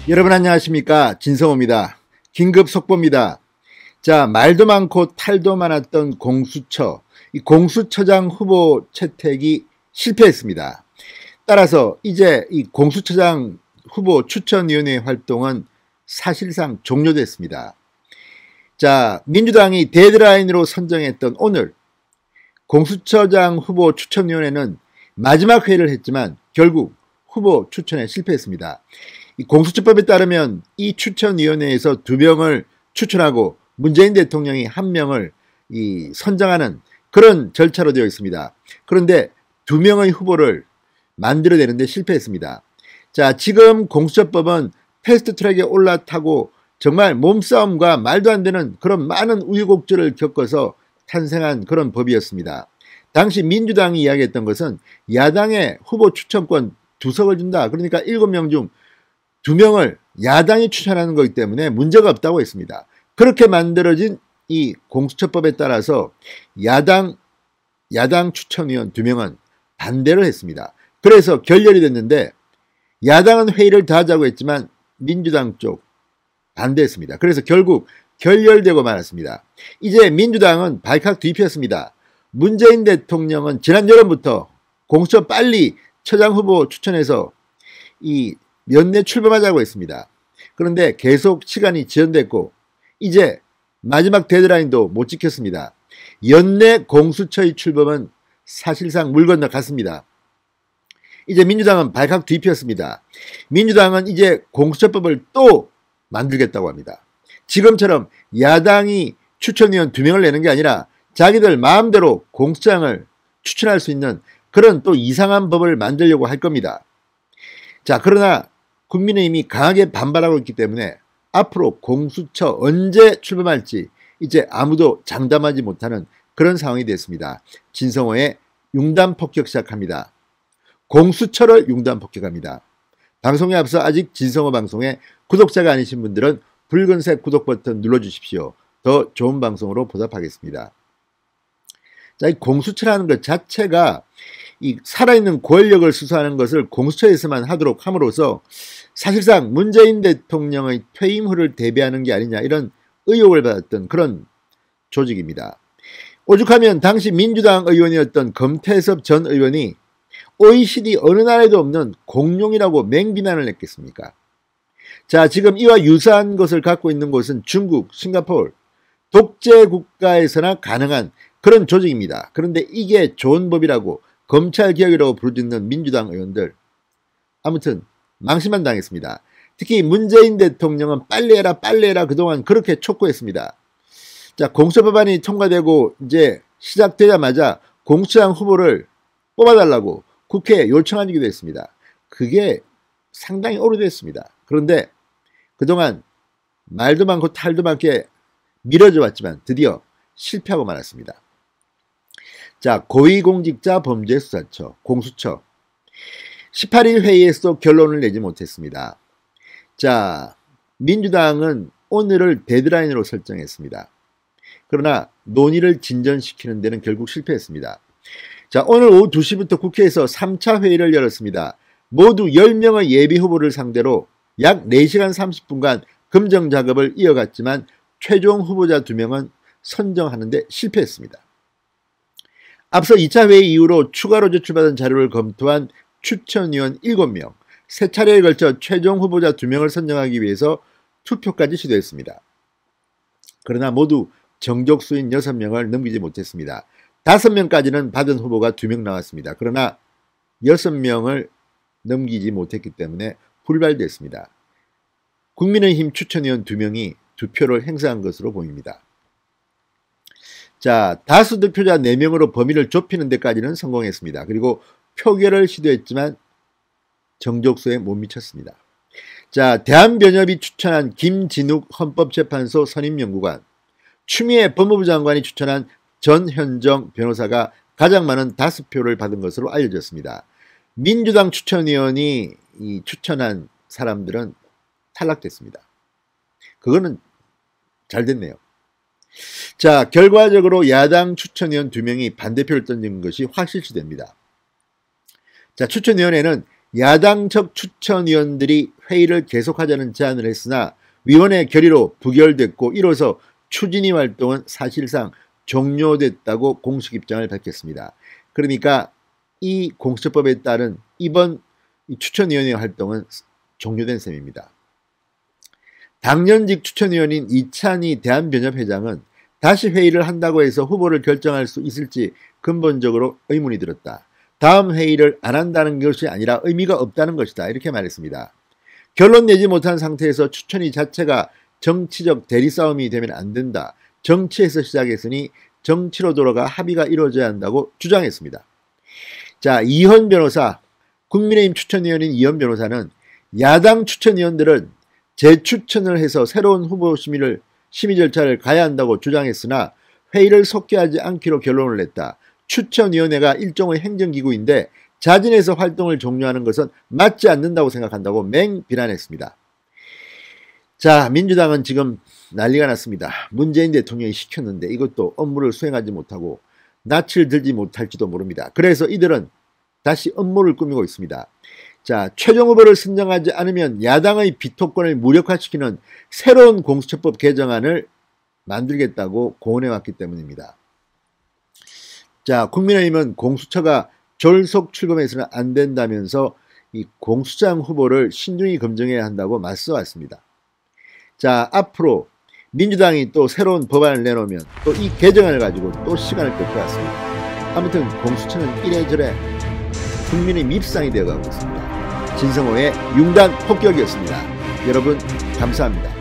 여러분 안녕하십니까, 진성호입니다. 긴급 속보입니다. 자, 말도 많고 탈도 많았던 공수처, 이 공수처장 후보 채택이 실패했습니다. 따라서 이제 이 공수처장 후보 추천위원회 활동은 사실상 종료됐습니다. 자, 민주당이 데드라인으로 선정했던 오늘 공수처장 후보 추천위원회는 마지막 회의를 했지만 결국 후보 추천에 실패했습니다. 이 공수처법에 따르면 이 추천위원회에서 2명을 추천하고 문재인 대통령이 1명을 선정하는 그런 절차로 되어 있습니다. 그런데 2명의 후보를 만들어내는데 실패했습니다. 자, 지금 공수처법은 패스트트랙에 올라타고 정말 몸싸움과 말도 안 되는 그런 많은 우여곡절을 겪어서 탄생한 그런 법이었습니다. 당시 민주당이 이야기했던 것은 야당의 후보 추천권 2석을 준다. 그러니까 7명 중 2명을 야당이 추천하는 거기 때문에 문제가 없다고 했습니다. 그렇게 만들어진 이 공수처법에 따라서 야당 추천위원 2명은 반대를 했습니다. 그래서 결렬이 됐는데 야당은 회의를 더 하자고 했지만 민주당 쪽 반대했습니다. 그래서 결국 결렬되고 말았습니다. 이제 민주당은 발칵 뒤폈습니다. 문재인 대통령은 지난 여름부터 공수처 빨리 처장 후보 추천해서 이 연내 출범하자고 했습니다. 그런데 계속 시간이 지연됐고 이제 마지막 데드라인도 못 지켰습니다. 연내 공수처의 출범은 사실상 물 건너갔습니다. 이제 민주당은 발칵 뒤폈습니다. 민주당은 이제 공수처법을 또 만들겠다고 합니다. 지금처럼 야당이 추천위원 2명을 내는 게 아니라 자기들 마음대로 공수처장을 추천할 수 있는 그런 또 이상한 법을 만들려고 할 겁니다. 자, 그러나 국민의힘이 강하게 반발하고 있기 때문에 앞으로 공수처 언제 출범할지 이제 아무도 장담하지 못하는 그런 상황이 됐습니다. 진성호의 융단 폭격 시작합니다. 공수처를 융단 폭격합니다. 방송에 앞서 아직 진성호 방송에 구독자가 아니신 분들은 붉은색 구독 버튼 눌러주십시오. 더 좋은 방송으로 보답하겠습니다. 자, 이 공수처라는 것 자체가 이 살아있는 권력을 수사하는 것을 공수처에서만 하도록 함으로써 사실상 문재인 대통령의 퇴임 후를 대비하는 게 아니냐 이런 의혹을 받았던 그런 조직입니다. 오죽하면 당시 민주당 의원이었던 금태섭 전 의원이 OECD 어느 나라에도 없는 공룡이라고 맹비난을 했겠습니까? 자, 지금 이와 유사한 것을 갖고 있는 곳은 중국, 싱가포르, 독재 국가에서나 가능한 그런 조직입니다. 그런데 이게 좋은 법이라고 검찰개혁이라고 부르짖는 민주당 의원들 아무튼 망신만 당했습니다. 특히 문재인 대통령은 빨리 해라 그동안 그렇게 촉구했습니다. 자, 공수처법안이 통과되고 이제 시작되자마자 공수처장 후보를 뽑아달라고 국회에 요청하기도 했습니다. 그게 상당히 오래됐습니다. 그런데 그동안 말도 많고 탈도 많게 미뤄져 왔지만 드디어 실패하고 말았습니다. 자, 고위공직자범죄수사처 공수처 18일 회의에서 결론을 내지 못했습니다. 자, 민주당은 오늘을 데드라인으로 설정했습니다. 그러나 논의를 진전시키는 데는 결국 실패했습니다. 자, 오늘 오후 2시부터 국회에서 3차 회의를 열었습니다. 모두 10명의 예비후보를 상대로 약 4시간 30분간 금정 작업을 이어갔지만 최종 후보자 2명은 선정하는 데 실패했습니다. 앞서 2차 회의 이후로 추가로 제출받은 자료를 검토한 추천위원 7명, 3차례에 걸쳐 최종 후보자 2명을 선정하기 위해서 투표까지 시도했습니다. 그러나 모두 정족수인 6명을 넘기지 못했습니다. 5명까지는 받은 후보가 2명 나왔습니다. 그러나 6명을 넘기지 못했기 때문에 불발됐습니다. 국민의힘 추천위원 2명이 득표를 행사한 것으로 보입니다. 자, 다수 득표자 4명으로 범위를 좁히는 데까지는 성공했습니다. 그리고 표결을 시도했지만 정족수에 못 미쳤습니다. 자, 대한변협이 추천한 김진욱 헌법재판소 선임연구관, 추미애 법무부 장관이 추천한 전현정 변호사가 가장 많은 5표를 받은 것으로 알려졌습니다. 민주당 추천위원이 추천한 사람들은 탈락됐습니다. 그거는 잘 됐네요. 자, 결과적으로 야당 추천위원 2명이 반대표를 던진 것이 확실시됩니다. 자, 추천위원회는 야당적 추천위원들이 회의를 계속하자는 제안을 했으나 위원회 결의로 부결됐고 이로써 추진위 활동은 사실상 종료됐다고 공식 입장을 밝혔습니다. 그러니까 이 공수처법에 따른 이번 추천위원회 활동은 종료된 셈입니다. 당연직 추천위원인 이찬희 대한변협회장은 다시 회의를 한다고 해서 후보를 결정할 수 있을지 근본적으로 의문이 들었다. 다음 회의를 안 한다는 것이 아니라 의미가 없다는 것이다. 이렇게 말했습니다. 결론 내지 못한 상태에서 추천위 자체가 정치적 대리싸움이 되면 안 된다. 정치에서 시작했으니 정치로 돌아가 합의가 이루어져야 한다고 주장했습니다. 자, 이현 변호사, 국민의힘 추천위원인 이현 변호사는 야당 추천위원들은 재추천을 해서 새로운 후보 심의 절차를 가야 한다고 주장했으나 회의를 속개하지 않기로 결론을 냈다. 추천위원회가 일종의 행정기구인데 자진해서 활동을 종료하는 것은 맞지 않는다고 생각한다고 맹비난했습니다. 자, 민주당은 지금 난리가 났습니다. 문재인 대통령이 시켰는데 이것도 업무를 수행하지 못하고 낯을 들지 못할지도 모릅니다. 그래서 이들은 다시 음모를 꾸미고 있습니다. 자, 최종 후보를 선정하지 않으면 야당의 비토권을 무력화시키는 새로운 공수처법 개정안을 만들겠다고 공언해왔기 때문입니다. 자, 국민의힘은 공수처가 졸속 출범해서는 안 된다면서 이 공수장 후보를 신중히 검증해야 한다고 맞서왔습니다. 자, 앞으로 민주당이 또 새로운 법안을 내놓으면 또 이 개정안을 가지고 또 시간을 끌 것 같습니다. 아무튼 공수처는 이래저래 국민의 밉상이 되어가고 있습니다. 진성호의 융단 폭격이었습니다. 여러분 감사합니다.